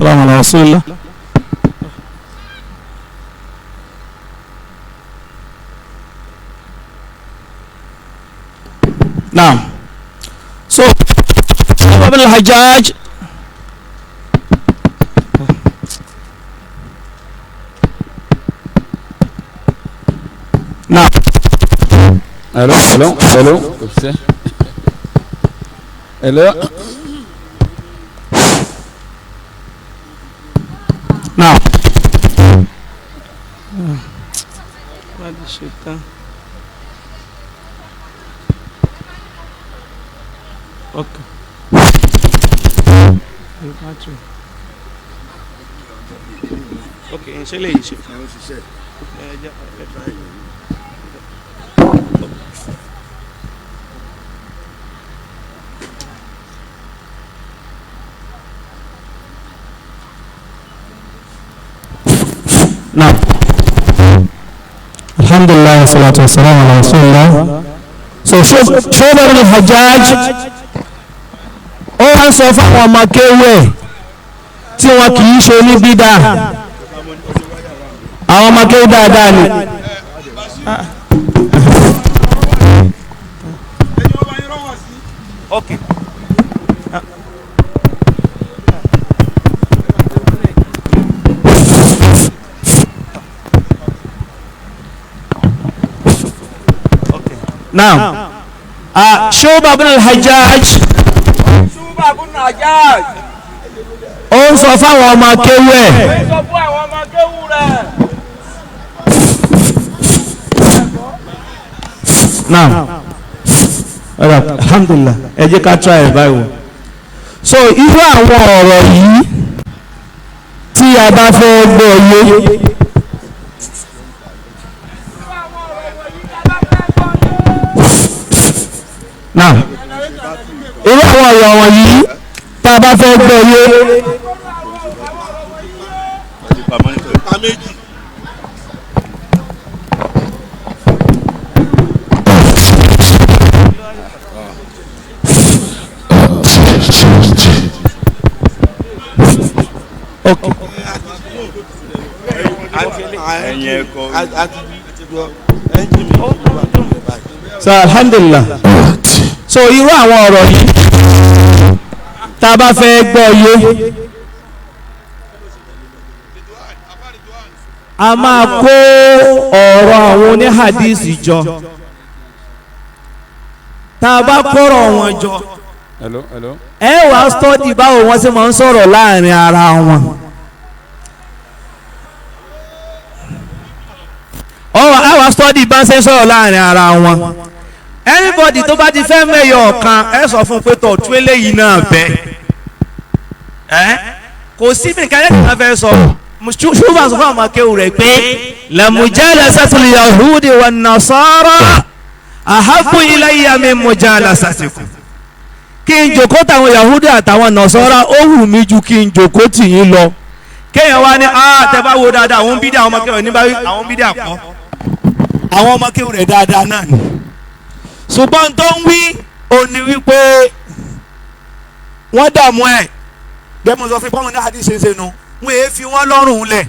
والسلام على رسول الله. نعم. So Ibn al-Hajjaj نعم. الو الو الو الو نعم. اوكي. اوكي ان شاء الله يشوف. نعم. الحمد لله والصلاة والسلام على رسول الله. So Sheikh al-Hajjaj ó wá sọ fáwọn ọmọ kéwé tí wọn kì í ṣe ní bídà, àwọn ọmọ kéwé dáadáa ni. Okay. Now, Sheikh Ibn al-Hajjaj ó ń sọ fáwọn ọmọ kéwú ẹ̀. Now, alhamdulillah, ẹ jẹ́ ká try ẹ̀ báyìí wò. So irú àwọn ọ̀rọ̀ yìí tí a bá fẹ́ gbọ́ yé. Now, irú àwọn ọ̀rọ̀ wọ̀nyí tá a bá fẹ́ gbọ́ yé. Okay. So alhamdulillah. So irú àwọn ọ̀rọ̀ yìí tá a bá fẹ́ gbọ́ yé, a máa kó ọ̀rọ̀ àwọn oníhadísì jọ. Tá a bá kọ́rọ̀ wọn jọ, ẹ wá stọ́dì báwo wọ́n ṣe máa ń sọ̀rọ̀ láàrin ara wọn. A wá stọ́dì bá ń ṣe sọ̀rọ̀ láàrin ara wọn. Anybody tó bá ti fẹ́ mẹ́yọ̀ ọ̀kan ẹ sọ fún pé tọ̀ tú eléyìí náà bẹ́ kò sí nǹkan yẹn kí wọ́n fẹ́ sọ ṣùgbọ́n sọ fún àwọn akéwù rẹ̀ pé lamujalasatul yahudi wan nasara ahabbu ilayya min mujalasatikum. Kí n jòkó táwọn yahudi àtàwọn nasara ó wù mí ju kí n jòkó tì yín lọ. Kéèyàn wá ní tẹ́ bá wo dáadáa àwọn bídà àwọn ọmọ akéwù ní báyìí àwọn bídà kọ́ àwọn ọmọ akéwù rẹ̀ dáadáa náà ni. Ṣùgbọ́n tó ń wí òní wípé wọ́n dààmú ẹ̀ gbẹ́mọ̀ sọ fún pọ́nmọ́ ní hadith ṣe ń ṣe nu wọ́n èé fi wọ́n lọ́rùn lẹ̀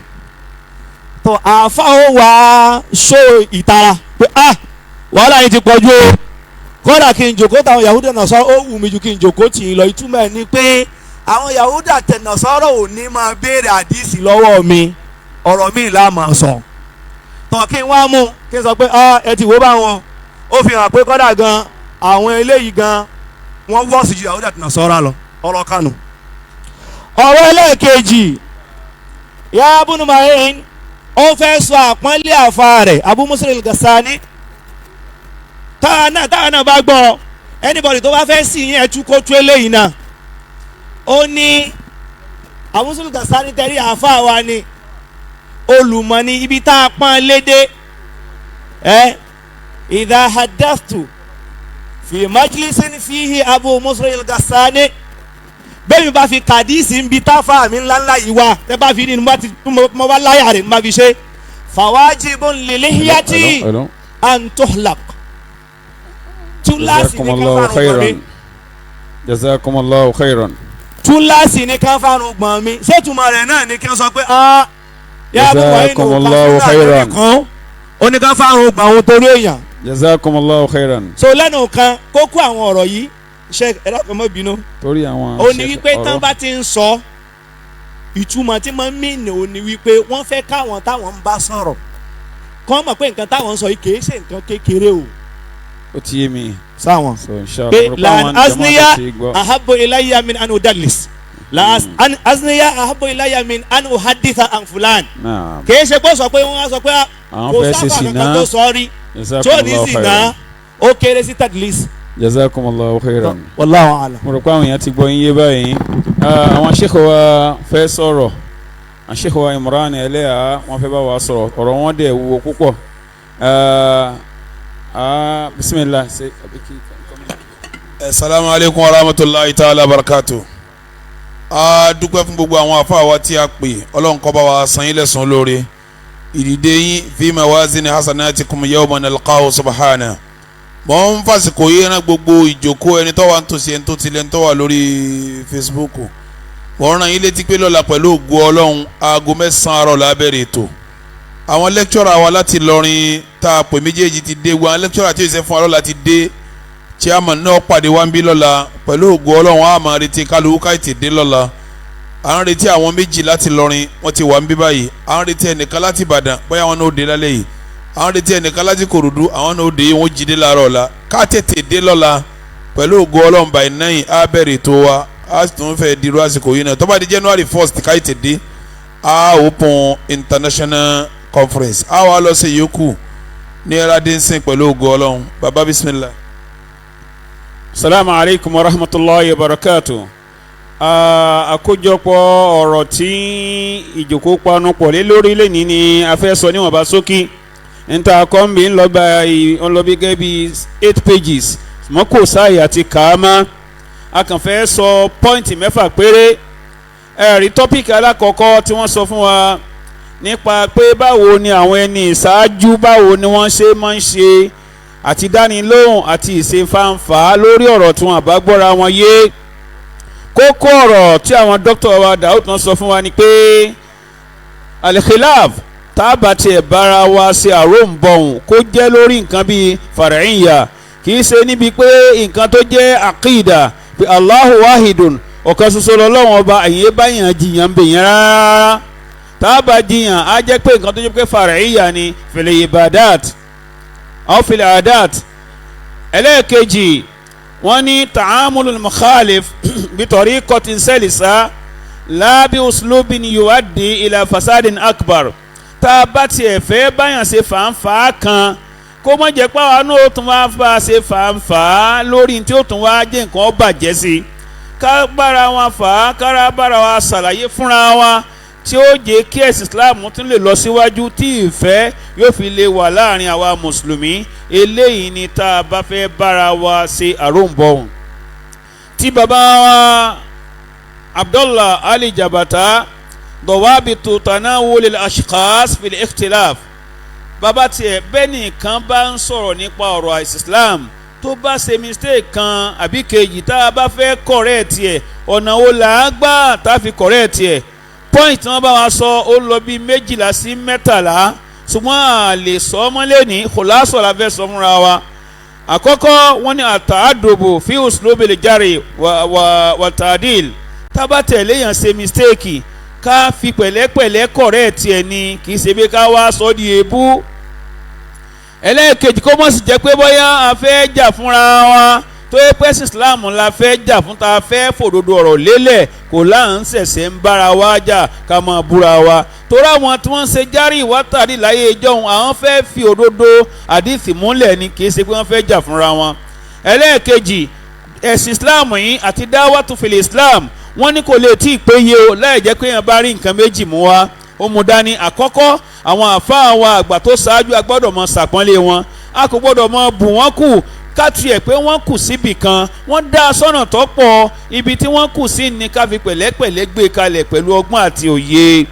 tó àáfà ó wà á ṣó ìtara pé wàhálà yìí ti pọ̀jù o kódà kí n jòkó táwọn Yahudi Nasara ó wù mí ju kí n jòkó tì í lọ. Ìtumọ̀ ẹ̀ ni pé àwọn Yahudi àti Nasara ò ní máa béèrè hadith lọ́wọ́ mi, ọ̀rọ̀ mi là máa sọ tó kí n wá mú kí n sọ pé ẹ ti wò báwọn ó fi hàn pé kọ́dà gan àwọn eléyìí gan wọ́n wọ́ sí ju Yahudi àti Nasara lọ ọ̀rọ̀ kanu. ọ̀rọ̀ ẹlẹ́ẹ̀kejì ya Ibn Ma'in ó fẹ́ sọ àpọ́nlé àfa rẹ̀ Abu Muslim al-Ghassani táwọn náà bá gbọ́ anybody tó bá fẹ́ sí yẹn tú kó tú eléyìí náà. ó ní Abu Muslim al-Ghassani tẹ̀lé àfa wa ni olùmọ̀ ní ibi tá a pọ́n lédè idha haddathtu fi majlisin fihi Abu Muslim al-Ghassani bẹ́ẹ̀ mi bá fi kàdíìsì ń bi táfà mi ńláńlá yìí wá tẹ́ bá fi ní mo bá láyà rẹ̀ mo bá fi ṣe fawajibun lilihiyati an tuhlaq túláàsì ní káfà rẹ̀. jazakumullahu khairan túláàsì ní ká fárun gbọ̀n mi ṣètùmọ̀ rẹ̀ náà ni kí wọ́n sọ pé yá àbúkọ̀ yìí ló ká fún àgbẹ̀ kan ó ní ká fárun gbọ̀n òun torí èèyàn. jazakumullahu khairan. so lẹ́nu kan kókó àwọn ọ̀rọ̀ yìí Sheikh ẹ dákun má bínú. torí àwọn ó ní wípé tán bá ti ń sọ ìtumọ̀ tí mo ń mìíní ó ní wípé wọ́n fẹ́ káwọn táwọn ń bá sọ̀rọ̀ kọ́ mọ̀ pé nǹkan táwọn ń sọ yìí kìí ṣe nǹkan kékeré o. ó ti yé mi. sáwọn so inshallah pé lan asniya ahabbu ilayya min an udallis la asniya ahabbu ilayya min an uhaditha an fulan. kìí ṣe pé sọ pé wọ́n á sọ pé kò sábà kankan tó sọ rí tó ní sì ná ó kéré sí tadlis. jazakumullahu khairan. wallahu a'lam. mo rò pé àwọn èèyàn ti gbọ́ yín yé báyìí. àwọn Sheikh wa fẹ́ sọ̀rọ̀ Sheikh wa Imran Eleha wọ́n fẹ́ bá wa sọ̀rọ̀ ọ̀rọ̀ wọn dẹ̀ wúwo púpọ̀. Bismillah. Assalamu alaikum wa rahmatullahi ta'ala barakatuh. Dúpẹ́ fún gbogbo àwọn àfáà wa tí a pè Ọlọ́run kó bá wa san yín lẹ́san lóore. Ìdìde yín fi mawazini hasanatikum yawma nalqahu subhana. Mo ń fàsìkò yìí rán gbogbo ìjókòó ẹni tó wà nítòsí ẹni tó tilẹ̀ ń tó wà lórí Facebook. Mo rán yín létí pé lọ́la pẹ̀lú ògo Ọlọ́run aago 9 àárọ̀ la bẹ̀rẹ̀ ètò. Àwọn lecturer wa láti Ìlọrin tá a pè méjèèjì ti dé wọn lecturer tí ó ṣe fún wa lọ́la ti dé chairman náà pàdé wa ń bí lọ́la pẹ̀lú ògo Ọlọ́run a máa retí kálukú ká ètè dé lọ́la à ń retí àwọn méjì láti Ìlọrin wọ́n ti wà ń bí báyìí à ń retí ẹnìkan láti Ìbàdàn bóyá wọn náà ó dé lálẹ́ yìí à ń retí ẹnìkan láti Kòròdú àwọn náà ó dé wọn jí dé láàárọ̀ ọ̀la ká tètè dé lọ́la pẹ̀lú ògo Ọlọ́run by 9 á bẹ̀rẹ̀ ètò wa á tún fẹ́ dirú àsìkò yìí náà tó bá di January 1st ká ètè dé á open international conference a wá lọ sí yòókù ní ẹ̀rádínsìn pẹ̀lú ògo Ọlọ́run baba bismillah. Assalamu alaikum wa rahmatullahi wa barakatuh. Àkójọpọ̀ ọ̀rọ̀ tí ìjókòó panu pọ̀ lé lórí lẹ́ni ni a fẹ́ sọ níwọ̀nba ṣókí níta kọ́ńbì ń lọ bí gẹ́gẹ́ bí 8 pages mọ́ kò sáàyè àti kàámá a kàn fẹ́ sọ pọ́ìntì 6 péré ẹ̀rí tọ́pìkì alákọ̀ọ́kọ́ tí wọ́n sọ fún wa nípa pé báwo ni àwọn ẹni ìṣáájú báwo ni wọ́n ṣe máa ń ṣe àti dánilóhùn àti ìṣèfàǹfà lórí ọ̀rọ̀ tí wọ́n bá gbọ́ra wọn yé kókó ọ̀rọ̀ tí àwọn dókítà wa Dawud sọ fún wa ni pé al-khilaf tábà tiẹ̀ bára wa ṣe àròǹbọ̀hùn kó jẹ́ lórí nǹkan bíi far'iyya kì í ṣe níbi pé nǹkan tó jẹ́ àkídà pé Allahu wahidun ọ̀kan ṣoṣo lọ́lọ́run ọba àyè báyàn jiyàn bèèyàn rárá tábà jiyàn á jẹ́ pé nǹkan tó jẹ́ pé far'iyya ni fil ibadat aw fil adat. ẹlẹ́ẹ̀kejì wọ́n ní ta'amulul mukhalif bi tariqatin salisa la bi uslubin yuaddi ila fasadin akbar tá a bá tiẹ̀ fẹ́ báyàn ṣe fàǹfà kan kó má jẹ́ pé àwọn náà ó tún wá bá a ṣe fàǹfà lórí tí ó tún wá jẹ́ nǹkan bàjẹ́ sí ká bára wọn fà á kára bára wa ṣàlàyé fúnra wa tí ó jẹ́ kí ẹ̀sìn Islam tún lè lọ síwájú tí ìfẹ́ yóò fi lè wà láàrin àwa mùsùlùmí eléyìí ni tá a bá fẹ́ bára wa ṣe àròǹbọ̀hùn. tí baba wa Abdul Ali Jabata dawabitu tanawul al-ashkhas fil ikhtilaf baba tiẹ̀ bẹ́ẹ̀ nìkan bá ń sọ̀rọ̀ nípa ọ̀rọ̀ Islam tó bá ṣe mistake kan àbí kejì tá a bá fẹ́ correct ẹ̀ ọ̀nà wo là á gbà tá a fi correct ẹ̀ point tí wọ́n bá wa sọ ó lọ bí 12 sí 13 ṣùgbọ́n a lè sọ mọ́lẹ̀ ní kòlásọ̀ la fẹ́ sọ fúnra wa. àkọ́kọ́ wọ́n ní àtàdòbò fi uslubil jari wà tàdíl tábà tẹ̀lé yàn ṣe mistake ká fi pẹ̀lẹ́pẹ̀lẹ́ correct ẹ̀ ni kì í ṣe bí ká wá sọ di èébú. ẹlẹ́ẹ̀kejì kó mọ̀ sí jẹ́ pé bóyá a fẹ́ jà fúnra wa tó yẹ pé Islam la fẹ́ jà fún ta fẹ́ fòdodo ọ̀rọ̀ lélẹ̀ kò láà ń ṣẹ̀ṣẹ̀ ń bára wa jà ká máa búra wa torí àwọn tí wọ́n ń ṣe járí ìwátàrí láyé ìjọ́hun àwọn fẹ́ fi òdodo àdìsí múlẹ̀ ni kì í ṣe pé wọ́n fẹ́ jà fúnra wọn. ẹlẹ́ẹ̀kejì ẹ̀sìn Islam yìí àti dáwàtú fil Islam wọ́n ní kò lè tí ì péye o láì jẹ́ pé yẹn bá rí nǹkan méjì mú wa ó mú dání. àkọ́kọ́ àwọn àfáà àwọn àgbà tó ṣáájú a gbọ́dọ̀ mọ ṣàpọ́nlé wọn a kò gbọ́dọ̀ mọ bù wọ́n kù káàtì ẹ̀ pé wọ́n kù síbì kan wọ́n dá sọ́nà tó pọ̀ ibi tí wọ́n kù sí ni ká fi pẹ̀lẹ́pẹ̀lẹ́ gbé kalẹ̀ pẹ̀lú ọgbọ́n àti òye.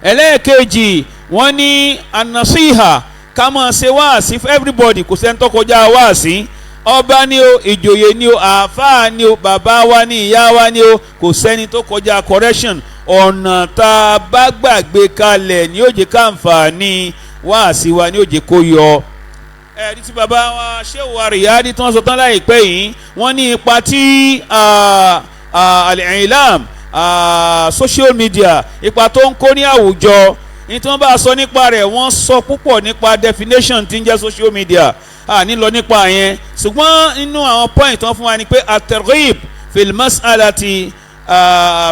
ẹlẹ́ẹ̀kejì wọ́n ní anasiha ká máa ṣe wáàsí for everybody kò sẹ́ni tó kọjá wáàsí ọba ni o, ìjòyè ni o, àáfàá ni o, bàbá wa ni, ìyá wa ni o, kò sẹ́ni tó kọjá correction. Ọ̀nà tá a bá gbàgbé kalẹ̀ ni ó jẹ́ káǹfààní wáàsí wa ni ó jẹ́ kó yọ. Ẹ̀rí tí bàbá wa Sheikh wa Riyadi tí wọ́n sọ tán láìpẹ́ yìí, wọ́n ní ipa tí al-Ilam social media ipa tó ń kó ní àwùjọ. Ní tí wọ́n bá sọ nípa rẹ̀, wọ́n sọ púpọ̀ nípa definition tí ń jẹ́ social media. Ní lọ nípa yẹn, ṣùgbọ́n inú àwọn point tó ń fún wa ni pé at-targhib fil mas'alati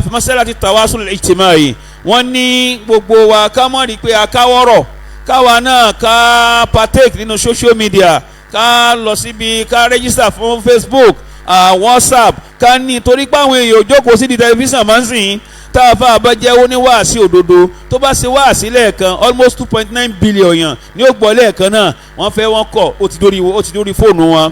fi masalati tawasul al-ijtimai. Wọ́n ní gbogbo wa ká mọ̀ rí pé akáwọ́rọ̀ káwa náà ká partake nínú social media, ká lọ síbi ká register fún Facebook, WhatsApp, ká ní torí pé àwọn èèyàn jókòó sí di tẹlifíṣàn máa ń sìn. Tá a fà bá jẹ́ oníwàásí òdodo tó bá ṣe wàásí lẹ́ẹ̀kan almost 2.9 billion yàn ní ó gbọ́ lẹ́ẹ̀kan náà, wọ́n fẹ́ wọ́n kọ̀ ó ti dórí fóònù wọn.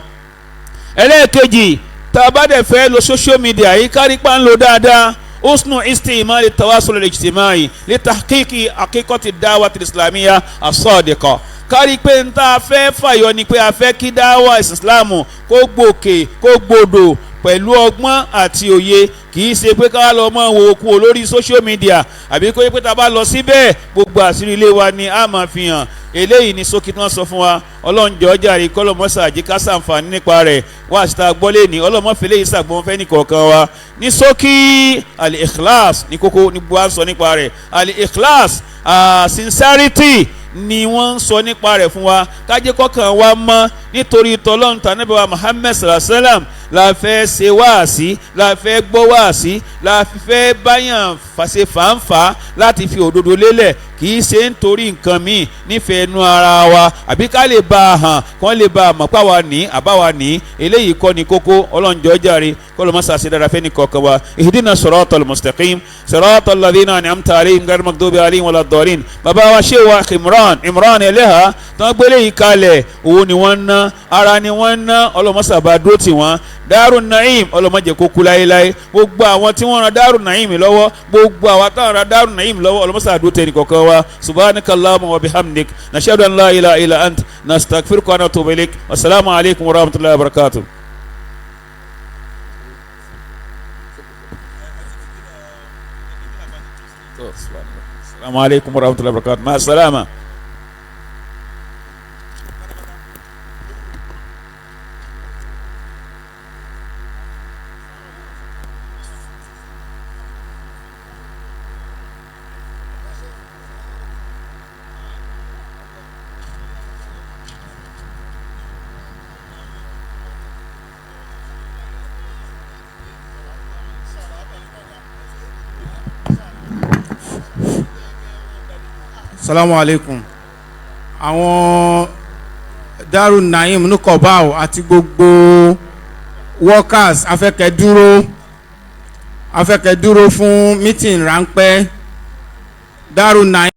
Ẹlẹ́ẹ̀kejì, tá a bá dẹ̀ fẹ́ lo social media yìí kárí pa ń lo dáadáa. Usnu istimal at-tawasul al-ijtimai li tahqiqi haqiqati ad-da'wati al-islamiyya as-sadiqa. Kárí pé n ta fẹ́ fàyọ ni pé a fẹ́ kí dáwà ìsìlámù kó gbòkè kó gbòdò pẹ̀lú ọgbọ́n àti òye, kì í ṣe pé ká lọ mọ́ wo kú lórí social media, àbí kó yẹ pé tá a bá lọ síbẹ̀ gbogbo àṣírí ilé wa ni a máa fi hàn. Eléyìí ni ṣókí tí wọ́n sọ fún wa. Ọlọ́njọ́ jàre kọ́lọ́mọ́sà àjíká sàǹfààní nípa rẹ̀ wá síta gbọ́lé ní ọlọ́mọ́fẹ́lẹ́ ìṣàgbọ́n fẹ́ nìkọ̀ọ̀kan wa. Ní ṣókí al-ikhlas ní kókó ní gbogbo à ń sọ nípa rẹ̀. Al-ikhlas sincerity ni wọ́n ń sọ nípa rẹ̀ fún wa. Kájẹ́ kọ́kàn wa mọ́ nítorí tọ́lọ́run tànábì wa Muhammad sallallahu alaihi wasallam la fẹ́ ṣe wáàsí, la fẹ́ gbọ́ wáàsí, la fẹ́ báyàn fàṣẹ fàǹfà láti fi òdodo lélẹ̀, kì í ṣe nítorí nǹkan míì nífẹ̀ẹ́ inú ara wa, àbí ká lè bá a hàn kán lè bá a mọ̀ páwa ní àbáwa ní. Eléyìí kọ́ ni kókó. Ọlọ́njọ́ jàre kọ́lọ́mọ́sà ṣe dára fẹ́ ní kọ̀ọ̀kan wa. Ihdina siratal mustaqim siratal ladhina an'amta alayhim ghayril maghdubi alayhim waladdallin. Bàbá wa Sheikh wa Imran Eleha tán gbélé yìí kalẹ̀, owó ni wọ́n ná, ara ni wọ́n ná. Ọlọ́mọ́sà bá dúró tì wọ́n. DaaruNaim ọlọ́mọdé kó kú láéláé. Gbogbo àwọn tí wọ́n ran DaaruNaim lọ́wọ́, gbogbo àwọn táwọn ran DaaruNaim lọ́wọ́, ọlọ́mọsà àdúró tẹ̀ nìkọ̀ọ̀kan wa. Subhanaka Allahumma wa bihamdik nashhadu an la ilaha illa ant nastaghfiruka wa natubu ilaik. Wassalamu alaikum wa rahmatullahi wa barakatuh. Assalamu alaikum wa rahmatullahi wa barakatuh. Ma salama. Assalamu alaikum. Àwọn DaaruNaim nukọ̀báwò àti gbogbo workers afẹ́kẹ́ dúró fún meeting ráńpẹ́ DaaruNaim.